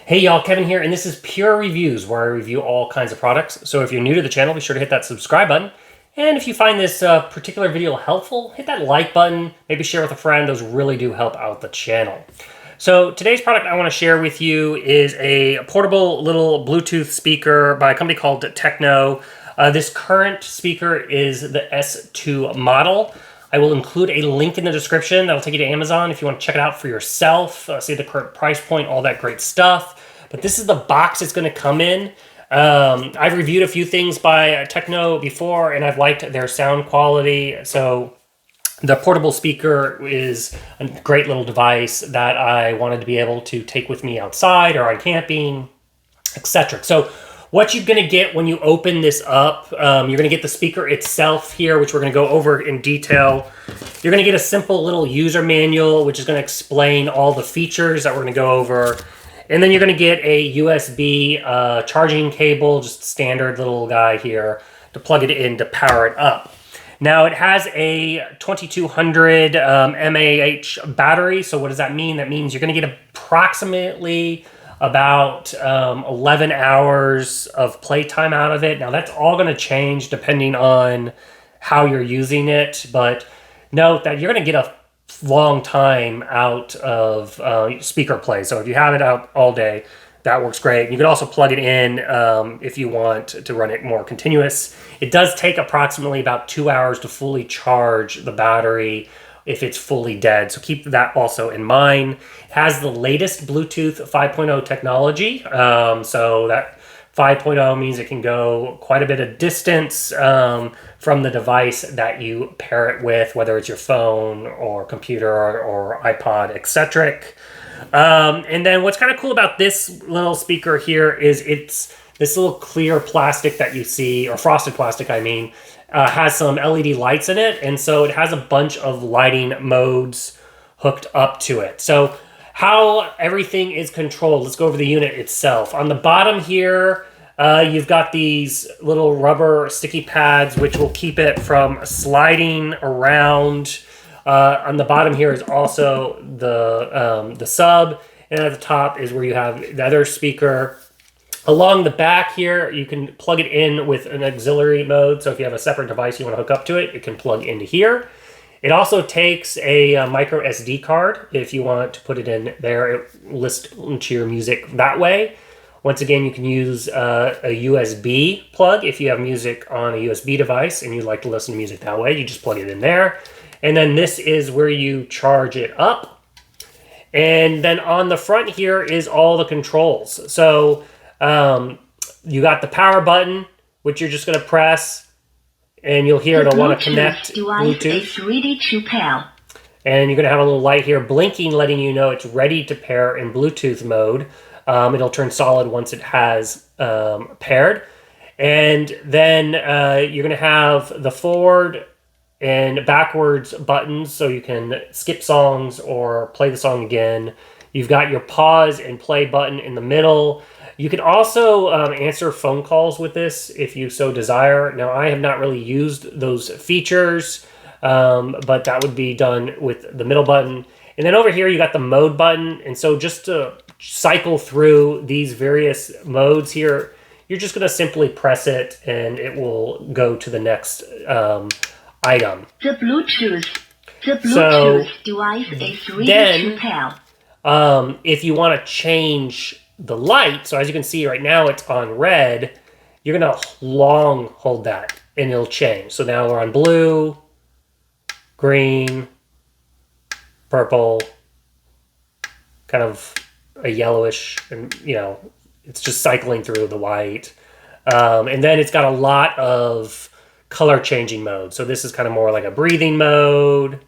Hey y'all, Kevin here, and this is Pure Reviews, where I review all kinds of products. So if you're new to the channel, be sure to hit that subscribe button. And if you find this particular video helpful, hit that like button, maybe share with a friend. Those really do help out the channel. So today's product I want to share with you is a portable little Bluetooth speaker by a company called Tecno. This current speaker is the S2 model. I will include a link in the description that'll take you to Amazon if you want to check it out for yourself, see the current price point, all that great stuff. But this is the box it's going to come in. I've reviewed a few things by Tecno before, and I've liked their sound quality. So the portable speaker is a great little device that I wanted to be able to take with me outside or on camping, etc. So what you're going to get when you open this up, you're going to get the speaker itself here, which we're going to go over in detail. You're going to get a simple little user manual, which is going to explain all the features that we're going to go over. And then you're going to get a USB charging cable, just standard little guy here, to plug it in to power it up. Now, it has a 2200 mAh battery. So what does that mean? That means you're going to get approximately about 11 hours of playtime out of it. Now, that's all going to change depending on how you're using it. But note that you're going to get a long time out of speaker play. So if you have it out all day, that works great. You can also plug it in if you want to run it more continuous. It does take approximately about 2 hours to fully charge the battery if it's fully dead. So keep that also in mind. It has the latest Bluetooth 5.0 technology. So that 5.0 means it can go quite a bit of distance from the device that you pair it with, whether it's your phone or computer or iPod, etc. And then what's kind of cool about this little speaker here is it's this little clear plastic that you see, or frosted plastic, I mean, has some LED lights in it. And so it has a bunch of lighting modes hooked up to it. So how everything is controlled, let's go over the unit itself. On the bottom here, you've got these little rubber sticky pads, which will keep it from sliding around. On the bottom here is also the sub, and at the top is where you have the other speaker. Along the back here, you can plug it in with an auxiliary mode. So if you have a separate device you want to hook up to it, it can plug into here. It also takes a micro SD card if you want to put it in there. It lists into your music that way. Once again, you can use a USB plug if you have music on a USB device and you'd like to listen to music that way. You just plug it in there. And then this is where you charge it up. And then on the front here is all the controls. So you got the power button, which you're just going to press, and you'll hear it'll want to connect Bluetooth. Is ready to pair. And you're going to have a little light here blinking, letting you know it's ready to pair in Bluetooth mode. It'll turn solid once it has paired. And then you're going to have the forward and backwards buttons so you can skip songs or play the song again. You've got your pause and play button in the middle. You can also answer phone calls with this if you so desire. Now, I have not really used those features, but that would be done with the middle button. And then over here, you got the mode button. And so just to cycle through these various modes here, you're just going to simply press it and it will go to the next item. The Bluetooth device is ready to pair. If you want to change the light, so as you can see right now it's on red, you're going to long hold that and it'll change. So now we're on blue, green, purple, kind of a yellowish, and it's just cycling through the white. And then it's got a lot of color changing mode. So this is kind of more like a breathing mode,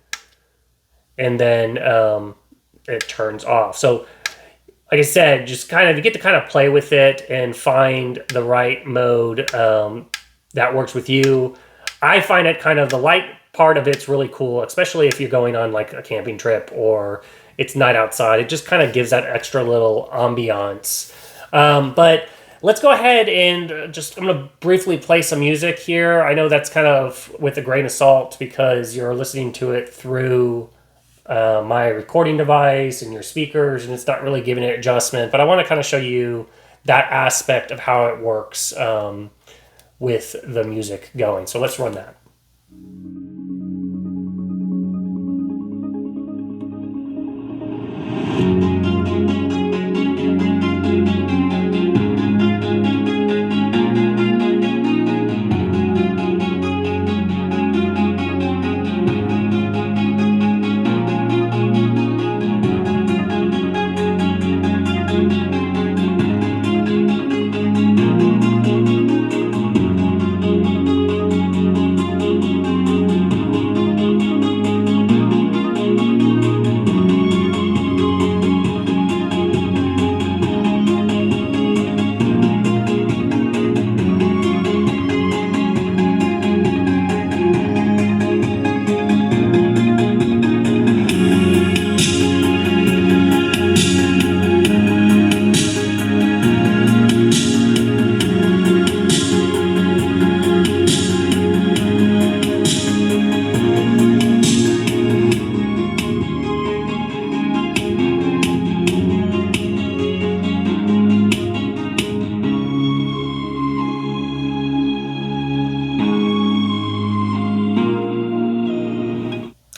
and then it turns off. So like I said, just you get to kind of play with it and find the right mode that works with you. I find it the light part of it's really cool, especially if you're going on like a camping trip or it's night outside. It just kind of gives that extra little ambiance. But let's go ahead and I'm going to briefly play some music here. I know that's kind of with a grain of salt because you're listening to it through my recording device and your speakers, and it's not really giving it adjustment. But I want to kind of show you that aspect of how it works with the music going. So let's run that.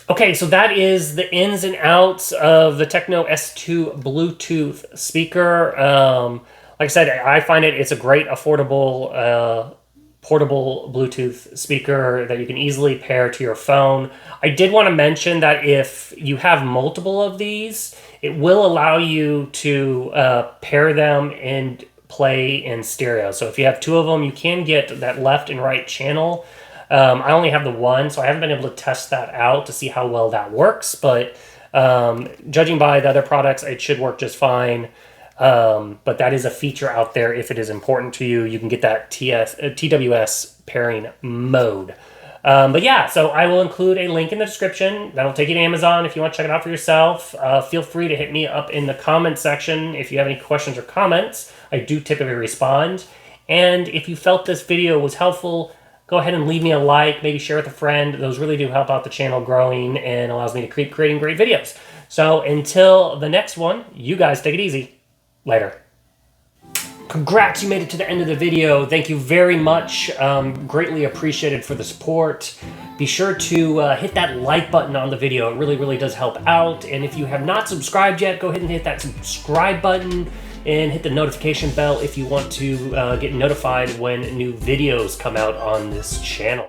Okay, so that is the ins and outs of the Tecno S2 Bluetooth speaker. Like I said, I find it's a great, affordable, portable Bluetooth speaker that you can easily pair to your phone. I did want to mention that if you have multiple of these, it will allow you to pair them and play in stereo. So if you have two of them, you can get that left and right channel. I only have the one, so I haven't been able to test that out to see how well that works. But judging by the other products, it should work just fine. But that is a feature out there if it is important to you. You can get that TWS pairing mode. But yeah, so I will include a link in the description. That'll take you to Amazon if you want to check it out for yourself. Feel free to hit me up in the comment section if you have any questions or comments. I do typically respond. And if you felt this video was helpful, go ahead and leave me a like, maybe share with a friend. Those really do help out the channel growing and allows me to keep creating great videos. So until the next one, you guys take it easy. Later. Congrats, you made it to the end of the video. Thank you very much. Greatly appreciated for the support. Be sure to hit that like button on the video. It really, really does help out. And if you have not subscribed yet, go ahead and hit that subscribe button and hit the notification bell if you want to get notified when new videos come out on this channel.